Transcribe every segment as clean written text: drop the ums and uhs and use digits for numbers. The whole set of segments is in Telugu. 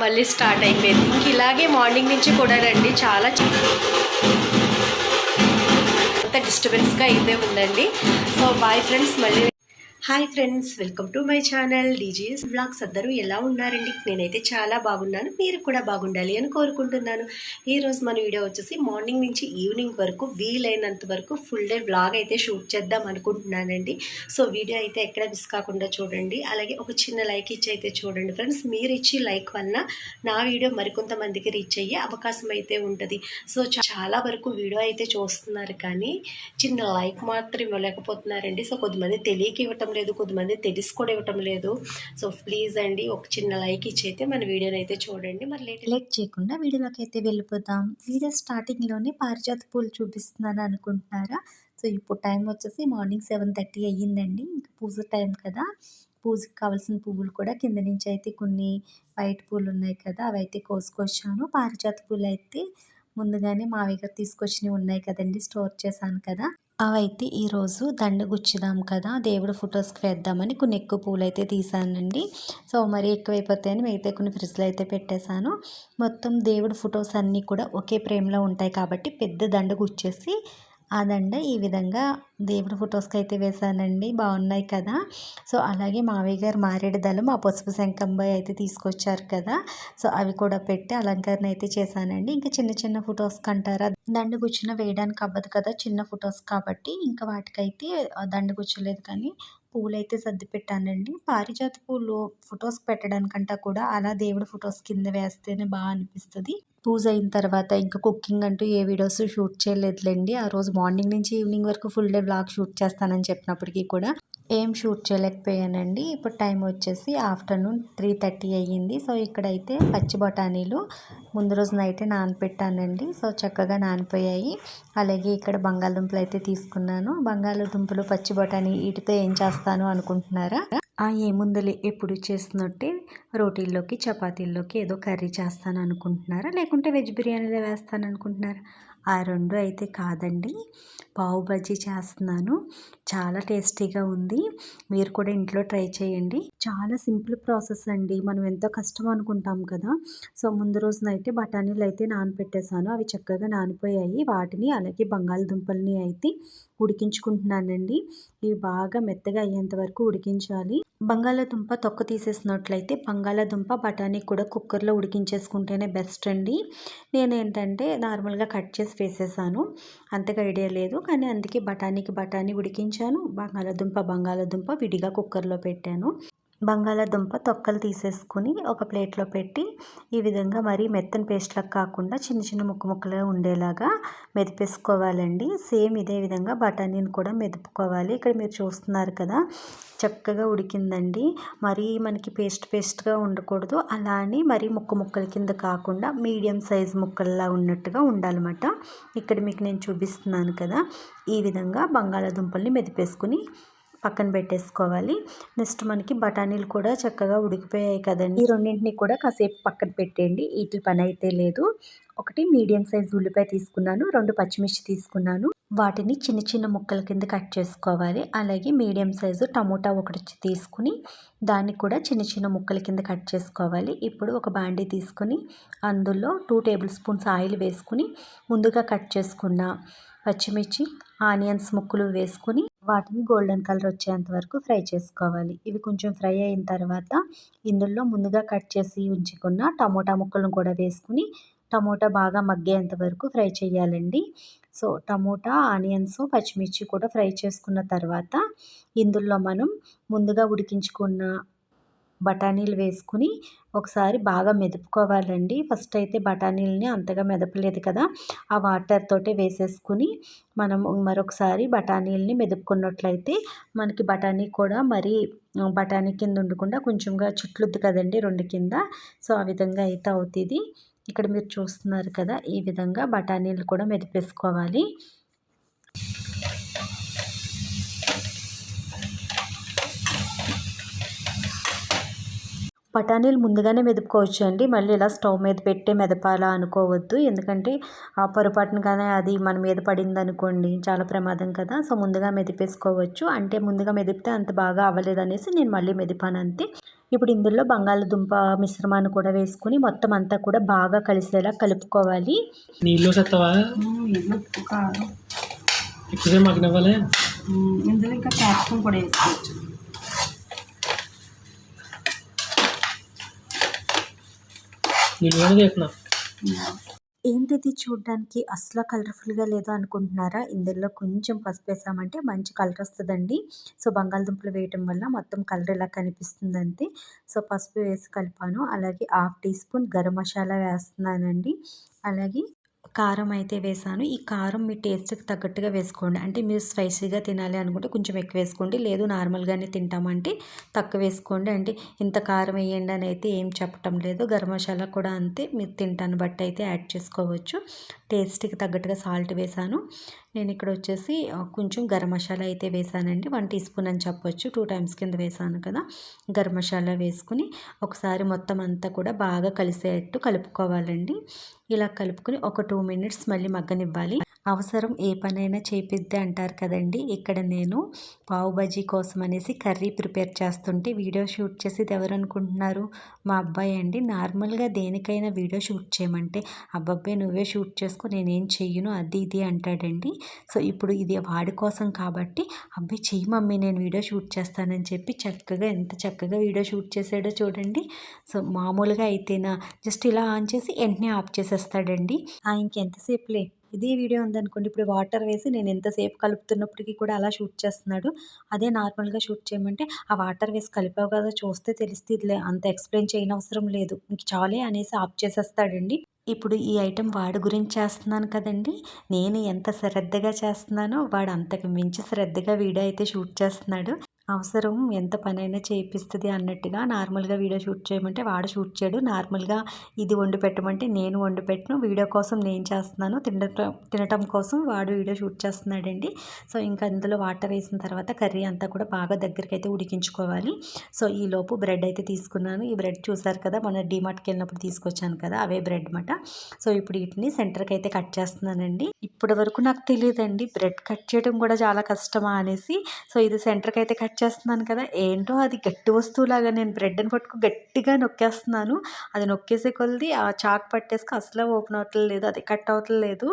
మళ్ళీ స్టార్ట్ అయిపోయింది. ఇంక ఇలాగే మార్నింగ్ నుంచి కూడా రండి, చాలా డిస్టర్బెన్స్గా అయితే ఉందండి. So bye friends. మళ్ళీ hi friends, welcome to my channel DGS blogs. అందరూ ఎలా ఉన్నారండి? నేనైతే చాలా బాగున్నాను, మీరు కూడా బాగుండాలి అని కోరుకుంటున్నాను. ఈరోజు మన వీడియో వచ్చేసి మార్నింగ్ నుంచి ఈవినింగ్ వరకు వీలైనంత వరకు ఫుల్ డే బ్లాగ్ అయితే షూట్ చేద్దాం అనుకుంటున్నానండి. సో వీడియో అయితే ఎక్కడ మిస్ కాకుండా చూడండి. అలాగే ఒక చిన్న లైక్ ఇచ్చి అయితే చూడండి ఫ్రెండ్స్. మీరు ఇచ్చి లైక్ వల్ల నా వీడియో మరికొంతమందికి రీచ్ అయ్యే అవకాశం అయితే ఉంటుంది. సో చాలా వరకు వీడియో అయితే చూస్తున్నారు కానీ చిన్న లైక్ మాత్రం ఇవ్వలేకపోతున్నారండి. సో కొద్దిమంది తెలియక ఇవ్వటం లేదు, కొద్దిమంది తెలిసి కూడా ఇవ్వటం లేదు. సో ప్లీజ్ అండి, ఒక చిన్న లైక్ ఇచ్చి అయితే మన వీడియోని అయితే చూడండి. మరి లేట్ చేయకుండా వీడియోలోకి అయితే వెళ్ళిపోతాం. వీడియో స్టార్టింగ్లోనే పారిజాత పూలు చూపిస్తున్నాను అనుకుంటున్నారా? సో ఇప్పుడు టైం వచ్చేసి మార్నింగ్ 7:30 అయ్యిందండి. ఇంకా పూజ టైం కదా, పూజకి కావాల్సిన పువ్వులు కూడా కింద నుంచి అయితే కొన్ని వైట్ పూలు ఉన్నాయి కదా, అవి అయితే కోసుకొచ్చాను. పారిజాత పూలు అయితే ముందుగానే మావయ్య గారు తీసుకొచ్చినవి ఉన్నాయి కదండి, స్టోర్ చేశాను కదా, అవైతే ఈరోజు దండ గుచ్చుదాం కదా, దేవుడు ఫొటోస్కి వేద్దామని కొన్ని ఎక్కువ పూలు అయితే తీసానండి. సో మరి ఎక్కువైపోతాయని మిగతా కొన్ని ఫ్రిడ్జ్లో అయితే పెట్టేశాను. మొత్తం దేవుడు ఫొటోస్ అన్నీ కూడా ఒకే ఫ్రేమ్లో ఉంటాయి కాబట్టి పెద్ద దండ గుచ్చేసి ఆ దండ ఈ విధంగా దేవుడి ఫొటోస్కి అయితే వేశానండి. బాగున్నాయి కదా. సో అలాగే మావయ్య గారు మారేడు దళం, ఆ పసుపు శంఖంబై అయితే తీసుకొచ్చారు కదా, సో అవి కూడా పెట్టి అలంకరణ అయితే చేశానండి. ఇంకా చిన్న చిన్న ఫొటోస్కి అంటారా, దండ గుచ్చిన వేయడానికి అవ్వదు కదా చిన్న ఫొటోస్ కాబట్టి, ఇంకా వాటికైతే దండ గుచ్చలేదు కానీ పూలైతే సర్ది పెట్టానండి. పారిజాత పూలు ఫొటోస్కి పెట్టడానికంటా కూడా అలా దేవుడి ఫొటోస్ కింద వేస్తేనే బాగా అనిపిస్తుంది. పూజ అయిన తర్వాత ఇంకా కుకింగ్ అంటూ ఏ వీడియోస్ షూట్ చేయలేదులేండి. ఆ రోజు మార్నింగ్ నుంచి ఈవినింగ్ వరకు ఫుల్ డే బ్లాగ్ షూట్ చేస్తానని చెప్పినప్పటికీ కూడా ఏం షూట్ చేయలేకపోయానండి. ఇప్పుడు టైం వచ్చేసి ఆఫ్టర్నూన్ 3:30 అయ్యింది. సో ఇక్కడైతే పచ్చి బఠానీలు ముందు రోజు నైటే నానపెట్టానండి. సో చక్కగా నానిపోయాయి. అలాగే ఇక్కడ బంగాళదుంపలు అయితే తీసుకున్నాను. బంగాళదుంపలు పచ్చి బఠానీ వీటితో ఏం చేస్తాను అనుకుంటున్నారా? ఏముందలే, ఎప్పుడు చేస్తున్నట్టే రోటీల్లోకి చపాతీల్లోకి ఏదో కర్రీ చేస్తాను అనుకుంటున్నారా, లేకుంటే వెజ్ బిర్యానీలో వేస్తాను అనుకుంటున్నారా? ఆ రెండు అయితే కాదండి, పావు బజ్జీ చేస్తున్నాను. చాలా టేస్టీగా ఉంది. మీరు కూడా ఇంట్లో ట్రై చేయండి. చాలా సింపుల్ ప్రాసెస్ అండి. మనం ఎంతో కష్టం అనుకుంటాం కదా. సో ముందు రోజు నైతే బఠానీలు అయితే నానపెట్టేశాను. అవి చక్కగా నానిపోయాయి. వాటిని అలాగే బంగాళదుంపల్ని అయితే ఉడికించుకుంటున్నానండి. ఇవి బాగా మెత్తగా అయ్యేంత వరకు ఉడికించాలి. బంగాళాదుంప తొక్క తీసేసినట్లయితే బంగాళాదుంప బఠానీ కూడా కుక్కర్లో ఉడికించేసుకుంటేనే బెస్ట్ అండి. నేనేంటంటే నార్మల్గా కట్ చేసి వేసేసాను, అంతగా ఐడియా లేదు కానీ అందుకే బఠానీకి బఠానీ ఉడికించాను, బంగాళాదుంప విడిగా కుక్కర్లో పెట్టాను. బంగాళాదుంప తొక్కలు తీసేసుకుని ఒక ప్లేట్లో పెట్టి ఈ విధంగా మరీ మెత్తని పేస్ట్లకు కాకుండా చిన్న చిన్న ముక్కలుగా ఉండేలాగా మెదిపేసుకోవాలండి. సేమ్ ఇదే విధంగా బఠానీని కూడా మెదుపుకోవాలి. ఇక్కడ మీరు చూస్తున్నారు కదా, చక్కగా ఉడికిందండి. మరీ మనకి పేస్ట్గా ఉండకూడదు, అలా అని మరీ ముక్కల కింద కాకుండా మీడియం సైజ్ ముక్కల్లా ఉన్నట్టుగా ఉండాలన్నమాట. ఇక్కడ మీకు నేను చూపిస్తున్నాను కదా, ఈ విధంగా బంగాళాదుంపల్ని మెదిపేసుకుని పక్కన పెట్టేసుకోవాలి. నెక్స్ట్ మనకి బఠానీలు కూడా చక్కగా ఉడికిపోయాయి కదండి. ఈ రెండింటిని కూడా కాసేపు పక్కన పెట్టేయండి, వీటి పని అయితే లేదు. ఒకటి మీడియం సైజ్ ఉల్లిపాయ తీసుకున్నాను, 2 పచ్చిమిర్చి తీసుకున్నాను. వాటిని చిన్న చిన్న ముక్కల కింద కట్ చేసుకోవాలి. అలాగే మీడియం సైజు టమోటా ఒకటి తీసుకుని దాన్ని కూడా చిన్న చిన్న ముక్కల కింద కట్ చేసుకోవాలి. ఇప్పుడు ఒక బాండీ తీసుకొని అందులో 2 టేబుల్ స్పూన్స్ ఆయిల్ వేసుకుని ముందుగా కట్ చేసుకున్న పచ్చిమిర్చి, ఆనియన్స్ ముక్కలు వేసుకుని వాటిని గోల్డెన్ కలర్ వచ్చేంత వరకు ఫ్రై చేసుకోవాలి. ఇవి కొంచెం ఫ్రై అయిన తర్వాత ఇందులో ముందుగా కట్ చేసి ఉంచుకున్న టమోటా ముక్కలను కూడా వేసుకుని టమోటా బాగా మగ్గేంత వరకు ఫ్రై చేయాలండి. సో టమోటా, ఆనియన్స్, పచ్చిమిర్చి కూడా ఫ్రై చేసుకున్న తర్వాత ఇందులో మనం ముందుగా ఉడికించుకున్న బఠానీలు వేసుకుని ఒకసారి బాగా మెదుపుకోవాలండి. ఫస్ట్ అయితే బఠానీలని అంతగా మెదపలేదు కదా, ఆ వాటర్ తోటే వేసేసుకుని మనం మరొకసారి బఠానీలని మెదుపుకున్నట్లయితే మనకి బఠానీ కూడా మరీ బఠానీ కింద ఉండకుండా కొంచెంగా చుట్లుద్ది కదండి రెండు కింద. సో ఆ విధంగా అయితే అవుతుంది. ఇక్కడ మీరు చూస్తున్నారు కదా, ఈ విధంగా బఠానీలు కూడా మెదిపేసుకోవాలి. బఠానీలు ముందుగానే మెదుపుకోవచ్చు అండి, మళ్ళీ ఇలా స్టవ్ మీద పెట్టి మెదపాలా అనుకోవద్దు. ఎందుకంటే ఆ పొరపాటున కానీ అది మన మీద పడింది అనుకోండి చాలా ప్రమాదం కదా. సో ముందుగా మెదిపేసుకోవచ్చు. అంటే ముందుగా మెదిపితే అంత బాగా అవ్వలేదు అనేసి నేను మళ్ళీ మెదిపాను అంతే. ఇప్పుడు ఇందులో బంగాళదుంప మిశ్రమాన్ని కూడా వేసుకొని మొత్తం అంతా కూడా బాగా కలిసేలా కలుపుకోవాలి. నీళ్ళు సత్తవా ఉప్పు కారం ఎక్కువసేపు మగ్గనివ్వాలి. ఇందులో ఇంకా క్యాప్సికం కూడా వేసుకోవచ్చు. నీళ్ళు కూడా వేస్తున్నా. ఏంటిది చూడడానికి అసలు కలర్ఫుల్గా లేదు అనుకుంటున్నారా? ఇందులో కొంచెం పసుపు వేసామంటే మంచి కలర్ వస్తుందండి. సో బంగాళదుంపలు వేయటం వల్ల మొత్తం కలర్ ఇలా కనిపిస్తుంది అంతే. సో పసుపు వేసి కలిపాను. అలాగే 1/2 టీ స్పూన్ గరం మసాలా వేస్తున్నానండి. అలాగే కారం అయితే వేసాను. ఈ కారం మీ టేస్ట్‌కి తగ్గట్టుగా వేసుకోండి. అంటే మీరు స్పైసీగా తినాలి అనుకుంటే కొంచెం ఎక్కువ వేసుకోండి. లేదు నార్మల్‌గానే తింటామంటే తక్కువ వేసుకోండి. అంటే ఇంత కారం వేయండి అని అయితే ఏం చెప్పటం లేదు. గరం మసాలా కూడా అంతే. మీరు తింటాన్ని బట్టి అయితే యాడ్ చేసుకోవచ్చు. టేస్ట్‌కి తగ్గట్టుగా సాల్ట్ వేసాను. నేను ఇక్కడ వచ్చేసి కొంచెం గరం మసాలా అయితే వేసానండి. 1 టీ స్పూన్ అని చెప్పొచ్చు. 2 టైమ్స్ కింద వేసాను కదా! గరం మసాలా వేసుకొని ఒకసారి మొత్తం అంతా కూడా బాగా కలిసేటట్టు కలుపుకోవాలండి. ఇలా కలుపుకొని ఒక 2 మినిట్స్ మళ్ళీ మగ్గనివ్వాలి. అవసరం ఏ పనైనా చేపిద్ది అంటారు కదండీ! ఇక్కడ నేను పావు బజ్జీ కోసం అనేసి కర్రీ ప్రిపేర్ చేస్తుంటే వీడియో షూట్ చేసేది ఎవరు అనుకుంటున్నారు? మా అబ్బాయి అండి. నార్మల్‌గా దేనికైనా వీడియో షూట్ చేయమంటే అబ్బబ్బే నువ్వే షూట్ చేసుకో నేనేం చెయ్యను అది ఇది అంటాడండి. సో ఇప్పుడు ఇది వాడి కోసం కాబట్టి అబ్బాయి చెయ్యి మమ్మీ నేను వీడియో షూట్ చేస్తానని చెప్పి చక్కగా ఎంత చక్కగా వీడియో షూట్ చేసాడో చూడండి. సో మామూలుగా అయితేనా జస్ట్ ఇలా ఆన్ చేసి వెంటనే ఆఫ్ చేసేస్తాడండి. ఇంకెంతసేపులే ఇదే వీడియో ఉందనుకోండి, ఇప్పుడు వాటర్ వేసి నేను ఎంతసేపు కలుపుతున్నప్పటికీ కూడా అలా షూట్ చేస్తున్నాడు. అదే నార్మల్‌గా షూట్ చేయమంటే ఆ వాటర్ వేసి కలిపావు కదా చూస్తే తెలుస్తదిలే అంత ఎక్స్‌ప్లెయిన్ చేయనవసరం లేదు. ఇంక చాలే అనేసి ఆఫ్ చేసేస్తాడండి. ఇప్పుడు ఈ ఐటెం వాడి గురించి చేస్తున్నాను కదండీ! నేను ఎంత శ్రద్ధగా చేస్తున్నానో వాడు అంతకు మించి శ్రద్ధగా వీడియో అయితే షూట్ చేస్తున్నాడు. అవసరం ఎంత పనైనా చేపిస్తది అన్నట్టుగా నార్మల్‌గా వీడియో షూట్ చేయమంటే వాడు షూట్ చేయడు. నార్మల్‌గా ఇది వండి పెట్టమంటే నేను వండి పెట్టను. వీడియో కోసం నేను చేస్తున్నాను. తినటం కోసం వాడు వీడియో షూట్ చేస్తున్నాడండి. సో ఇంకా అందులో వాటర్ వేసిన తర్వాత కర్రీ అంతా కూడా బాగా దగ్గరికైతే ఉడికించుకోవాలి. సో ఈలోపు బ్రెడ్ అయితే తీసుకున్నాను. ఈ బ్రెడ్ చూసారు కదా! మొన్న డీమార్ట్‌కి వెళ్ళినప్పుడు తీసుకొచ్చాను కదా! అవే బ్రెడ్ మాట. సో ఇప్పుడు వీటిని సెంటర్‌కి అయితే కట్ చేస్తున్నానండి. ఇప్పటి వరకు నాకు తెలియదండి బ్రెడ్ కట్ చేయడం కూడా చాలా కష్టమా అనేసి. సో ఇది సెంటర్‌కి అయితే కట్ చేస్తున్నాను కదా! ఏంటో అది గట్టి వస్తువులాగా నేను బ్రెడ్‌ని పట్టుకొని గట్టిగా నొక్కేస్తున్నాను. అది నొక్కేసే కొద్దీ ఆ చాక్ పట్టేసుకు అసలు ఓపెన్ అవ్వట్లేదు. అది కట్ అవ్వట్లేదు.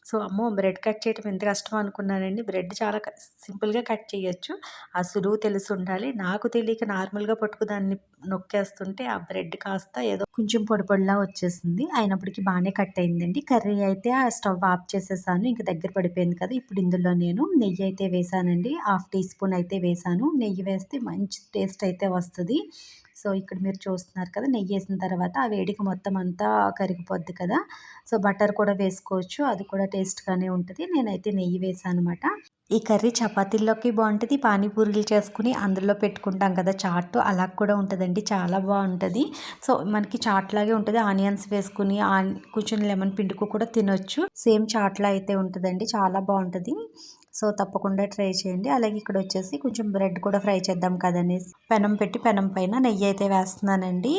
సో అమ్మో! బ్రెడ్ కట్ చేయడం ఎంత కష్టమో అనుకున్నానండి. బ్రెడ్ చాలా సింపుల్‌గా కట్ చేయొచ్చు. ఆ సులువు తెలిసి ఉండాలి. నాకు తెలియక నార్మల్‌గా పట్టుకు దాన్ని నొక్కేస్తుంటే ఆ బ్రెడ్ కాస్త ఏదో కొంచెం పొడి పొడిలా వచ్చేసింది. అయినప్పటికీ బాగానే కట్ అయిందండి. కర్రీ అయితే ఆ స్టవ్ ఆఫ్ చేసేసాను. ఇంక దగ్గర పడిపోయింది కదా! ఇప్పుడు ఇందులో నేను నెయ్యి అయితే వేసానండి. 1/2 టీ స్పూన్ అయితే వేసాను. నెయ్యి వేస్తే మంచి టేస్ట్ అయితే వస్తది. సో ఇక్కడ మీరు చూస్తున్నారు కదా! నెయ్యి వేసిన తర్వాత ఆ వేడికి మొత్తం అంతా కరిగిపోద్ది కదా! సో బటర్ కూడా వేసుకోవచ్చు. అది కూడా టేస్ట్‌గానే ఉంటది. నేనైతే నెయ్యి వేసానన్నమాట. ఈ కర్రీ చపాతీల్లోకి బాగుంటది. పానీపూరీలు చేసుకుని అందులో పెట్టుకుంటాం కదా చాట్ అలా కూడా ఉంటదండి. చాలా బాగుంటది. సో మనకి చాట్ లాగే ఉంటది. ఆనియన్స్ వేసుకుని కొంచెం లెమన్ పిండుకు కూడా తినొచ్చు. సేమ్ చాట్‌లా అయితే ఉంటదండి. చాలా బాగుంటది. సో తప్పకుండా ట్రై చేయండి. అలాగే ఇక్కడ వచ్చేసి కొంచెం బ్రెడ్ కూడా ఫ్రై చేద్దాం కదనేసి పెనం పెట్టి పెనం పైన నెయ్యి అయితే వేస్తున్నానండి.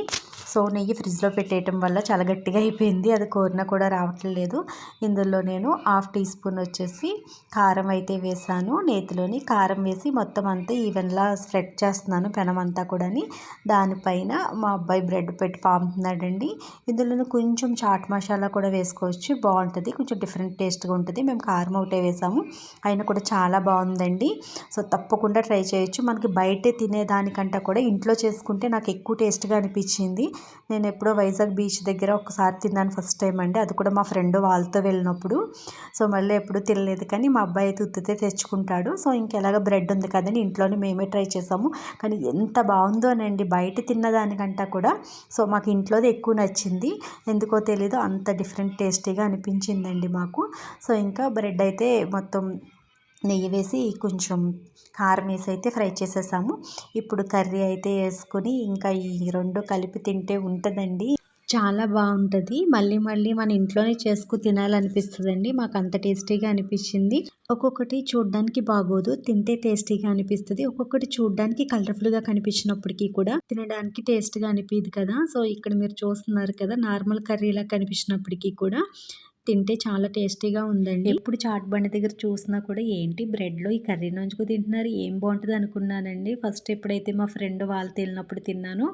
సో నెయ్యి ఫ్రిడ్జ్‌లో పెట్టేయటం వల్ల చాలా గట్టిగా అయిపోయింది. అది కోరినా కూడా రావట్లేదు. ఇందులో నేను 1/2 టీ స్పూన్ వచ్చేసి కారం అయితే వేసాను. నేతిలోని కారం వేసి మొత్తం అంతా ఈవెన్‌లా స్ప్రెడ్ చేస్తున్నాను పెనం అంతా కూడాని. దానిపైన మా అబ్బాయి బ్రెడ్ పెట్టి పాముతున్నాడండి. ఇందులోనే కొంచెం చాట్ మసాలా కూడా వేసుకోవచ్చు. బాగుంటది. కొంచెం డిఫరెంట్ టేస్ట్‌గా ఉంటది. మేము కారం ఒకటే వేసాము. అయినా కూడా చాలా బాగుందండి. సో తప్పకుండా ట్రై చేయొచ్చు. మనకి బయటే తినేదానికంటే కూడా ఇంట్లో చేసుకుంటే నాకు ఎక్కువ టేస్ట్‌గా అనిపించింది. నేను ఎప్పుడో వైజాగ్ బీచ్ దగ్గర ఒకసారి తిన్నాను ఫస్ట్ టైం అండి. అది కూడా మా ఫ్రెండ్ వాళ్ళతో వెళ్ళినప్పుడు. సో మళ్ళీ ఎప్పుడు తినలేదు కానీ మా అబ్బాయి అయితే ఉత్తితే తెచ్చుకుంటాడు. సో ఇంకెలాగ బ్రెడ్ ఉంది కదని ఇంట్లోనే మేమే ట్రై చేసాము. కానీ ఎంత బాగుందోనండి బయట తిన్నదానికంటే కూడా. సో మాకు ఇంట్లోది ఎక్కువ నచ్చింది. ఎందుకో తెలీదు అంత డిఫరెంట్ టేస్టీగా అనిపించిందండి మాకు. సో ఇంకా బ్రెడ్ అయితే మొత్తం నెయ్యి వేసి కొంచెం కారం వేసి అయితే ఫ్రై చేసేసాము. ఇప్పుడు కర్రీ అయితే వేసుకొని ఇంకా ఈ 2 కలిపి తింటే ఉంటుందండి. చాలా బాగుంటుంది. మళ్ళీ మళ్ళీ మన ఇంట్లోనే చేసుకుని తినాలనిపిస్తుందండి. మాకు అంత టేస్టీగా అనిపించింది. ఒక్కొక్కటి చూడడానికి బాగోదు. తింటే టేస్టీగా అనిపిస్తుంది. ఒక్కొక్కటి చూడడానికి కలర్ఫుల్గా కనిపించినప్పటికీ కూడా తినడానికి టేస్ట్గా అనిపించదు కదా! సో ఇక్కడ మీరు చూస్తున్నారు కదా నార్మల్ కర్రీలా కనిపించినప్పటికీ కూడా తింటే చాలా టేస్టీగా ఉందండి. ఎప్పుడు చాట్ బండి దగ్గర చూసినా కూడా ఏంటి బ్రెడ్‌లో ఈ కర్రీ నంచుకు తింటున్నారు ఏం బావుంటది అనుకున్నానండి. ఫస్ట్ ఎప్పుడైతే మా ఫ్రెండ్ వాళ్ళతో ఎళ్ళినప్పుడు తిన్నానో,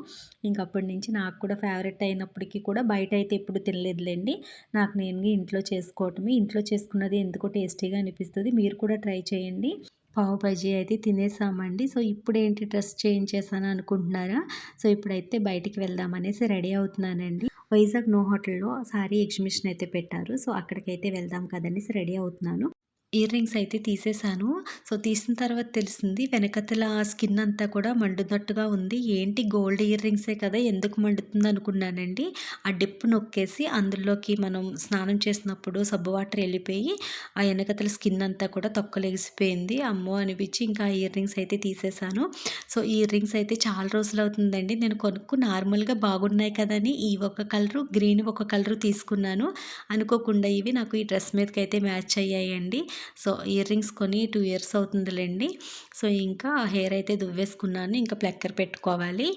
ఇంక అప్పటి నుంచి నాకు కూడా ఫేవరెట్ అయినప్పటికీ కూడా బయటైతే ఎప్పుడు తినలేదులెండి. నాకు నేనుగా ఇంట్లో చేసుకోవటమే. ఇంట్లో చేసుకున్నది ఎందుకో టేస్టీగా అనిపిస్తది. మీరు కూడా ట్రై చేయండి. పావు బజ్జీ అయితే తినేసామండి. సో, ఇప్పుడేంటి డ్రెస్ చేంజ్ చేశాను అనుకుంటున్నారా? సో, ఇప్పుడైతే బయటికి వెళ్దామనేసి రెడీ అవుతున్నానండి. వైజాగ్ నో హోటల్‌లో సారీ ఎగ్జిబిషన్ అయితే పెట్టారు. సో, అక్కడికైతే వెళ్దాం కదనేసి రెడీ అవుతున్నాను. ఇయర్ రింగ్స్ అయితే తీసేసాను. సో, తీసిన తర్వాత తెలిసింది వెనకతల స్కిన్ అంతా కూడా మండుతున్నట్టుగా ఉంది. ఏంటి గోల్డ్ ఇయర్ రింగ్సే కదా! ఎందుకు మండుతుంది అనుకున్నానండి. ఆ డిప్ నొక్కేసి అందులోకి మనం స్నానం చేసినప్పుడు సబ్బు వాటర్ ఎళ్ళిపోయి ఆ ఎనకతల స్కిన్ అంతా కూడా తొక్కలెగిసిపోయింది. అమ్మో! అనిపించి ఇంకా ఆ ఇయర్ రింగ్స్ అయితే తీసేసాను. సో, ఈ ఇయర్ రింగ్స్ అయితే చాలా రోజులవుతుందండి. నేను నార్మల్‌గా బాగున్నాయి కదా అని ఈ ఒక కలరు, గ్రీన్ ఒక కలరు తీసుకున్నాను. అనుకోకుండా ఇవి నాకు ఈ డ్రెస్ మీదకైతే మ్యాచ్ అయ్యాయండి. సో, ఇయర్ రింగ్స్ కొని 2 ఇయర్స్ అవుతుందిలెండి. సో, ఇంకా హెయిర్ అయితే దువ్వేసుకున్నాను. ఇంకా ప్లక్కర్ పెట్టుకోవాలి.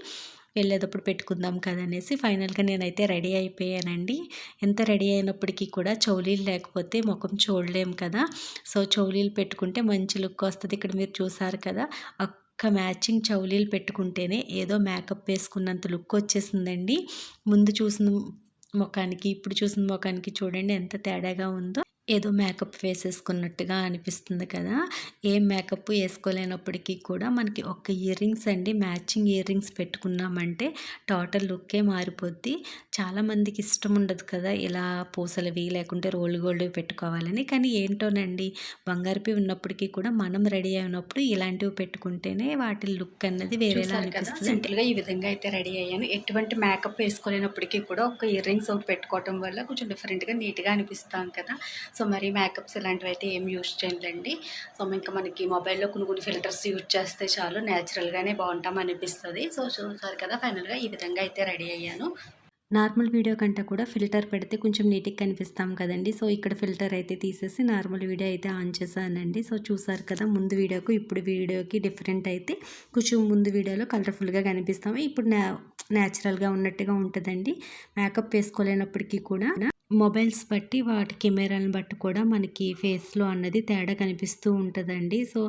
వెళ్ళేటప్పుడు పెట్టుకుందాం కదనేసి ఫైనల్‌గా నేనైతే రెడీ అయిపోయానండి. ఎంత రెడీ అయినప్పటికీ కూడా చెవులీలు లేకపోతే ముఖం చూడలేం కదా! సో, చెవులీలు పెట్టుకుంటే మంచి లుక్ వస్తది. ఇక్కడ మీరు చూసారు కదా! ఒక్క మ్యాచింగ్ చెవులీలు పెట్టుకుంటేనే ఏదో మేకప్ వేసుకున్నంత లుక్ వచ్చేసిందండి. ముందు చూసిన మొఖానికి, ఇప్పుడు చూసిన మొఖానికి చూడండి ఎంత తేడాగా ఉందో. ఏదో మేకప్ వేసేసుకున్నట్టుగా అనిపిస్తుంది కదా! ఏం మేకప్ ఏసుకోలేనప్పటికీ కూడా మనకి ఒక్క ఇయర్ రింగ్స్ అండి మ్యాచింగ్ ఇయర్ రింగ్స్ పెట్టుకున్నామంటే టోటల్ లుక్కే మారిపోద్ది. చాలామందికి ఇష్టం ఉండదు కదా! ఇలా పూసలవి లేకుంటే రోల్డ్ గోల్డ్‌వి పెట్టుకోవాలని. కానీ ఏంటోనండి బంగారువి ఉన్నప్పటికీ కూడా మనం రెడీ అయినప్పుడు ఇలాంటివి పెట్టుకుంటేనే వాటి లుక్ అన్నది వేరేలా చూసారు కదా! అనిపిస్తది. సింపుల్‌గా ఈ విధంగా అయితే రెడీ అయ్యాను. ఎటువంటి మేకప్ వేసుకోలేనప్పటికీ కూడా ఒక ఇయర్ రింగ్స్ ఒకటి పెట్టుకోవటం వల్ల కొంచెం డిఫరెంట్‌గా, నీట్‌గా అనిపిస్తాం కదా! సో, మరి మేకప్స్ ఇలాంటివైతే ఏం యూజ్ చేయనులెండి. సో, ఇంకా మనకి మొబైల్‌లో కొన్ని ఫిల్టర్స్ యూజ్ చేస్తే చాలు నేచురల్‌గానే బాగుంటాం అనిపిస్తది. సో, చూసారు కదా! ఫైనల్‌గా ఈ విధంగా అయితే రెడీ అయ్యాను. నార్మల్ వీడియో కంటే కూడా ఫిల్టర్ పెడితే కొంచెం నీట్‌గా కనిపిస్తాం కదండీ! సో, ఇక్కడ ఫిల్టర్ అయితే తీసేసి నార్మల్ వీడియో అయితే ఆన్ చేశానండి. సో, చూసారు కదా! ముందు వీడియోకి ఇప్పుడు వీడియోకి డిఫరెంట్ అయితే కొంచెం ముందు వీడియోలో కలర్‌ఫుల్‌గా కనిపిస్తాము. ఇప్పుడు నేచురల్‌గా ఉన్నట్టుగా ఉంటదండి. మేకప్ వేసుకోలేనప్పటికీ కూడా మొబైల్స్ బట్టి వాటి కెమెరాలను బట్టి కూడా మనకి ఫేస్‌లో అన్నది తేడా కనిపిస్తూ ఉంటదండి. సో,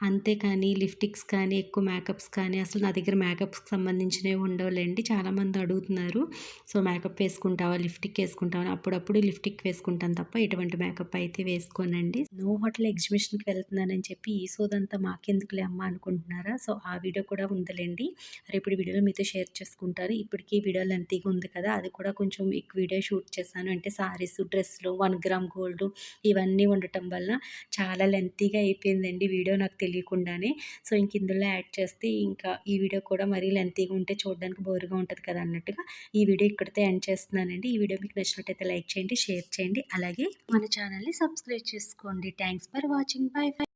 అంతేకానీ లిప్‌స్టిక్స్ కానీ, ఎక్కువ మేకప్స్ కానీ అసలు నా దగ్గర మేకప్స్‌కి సంబంధించినవి ఉండవులెండి. చాలామంది అడుగుతున్నారు. సో, మేకప్ వేసుకుంటావా? లిప్‌స్టిక్ వేసుకుంటావా? అని అప్పుడప్పుడు లిప్‌స్టిక్ వేసుకుంటాను తప్ప ఎటువంటి మేకప్ అయితే వేసుకోనండి. నో హోటల్ ఎగ్జిబిషన్‌కి వెళ్తున్నానని చెప్పి ఈ సోదంతా మాకెందుకులే అమ్మ అనుకుంటున్నారా? సో, ఆ వీడియో కూడా ఉందిలెండి. రేపటి వీడియోలో మీతో షేర్ చేసుకుంటాను. ఇప్పటికి వీడియో లెంతీగా ఉంది కదా! అది కూడా కొంచెం ఎక్కువ వీడియో షూట్ చేశాను. అంటే సారీస్, డ్రెస్‌లు, 1 గ్రామ్ గోల్డ్ ఇవన్నీ ఉండటం వల్ల చాలా లెంతీగా అయిపోయిందండి వీడియో నాకు తెలియకుండానే. సో, ఇంక ఇందులో యాడ్ చేస్తే ఇంకా ఈ వీడియో కూడా మరీ లెంతీగా ఉంటే చూడడానికి బోర్‌గా ఉంటది కదా! అన్నట్టుగా ఈ వీడియో ఇక్కడితో ఎండ్ చేస్తున్నానండి. ఈ వీడియో మీకు నచ్చినట్టయితే లైక్ చేయండి, షేర్ చేయండి. అలాగే మన ఛానల్‌ని సబ్స్క్రైబ్ చేసుకోండి. Thanks for watching. By by.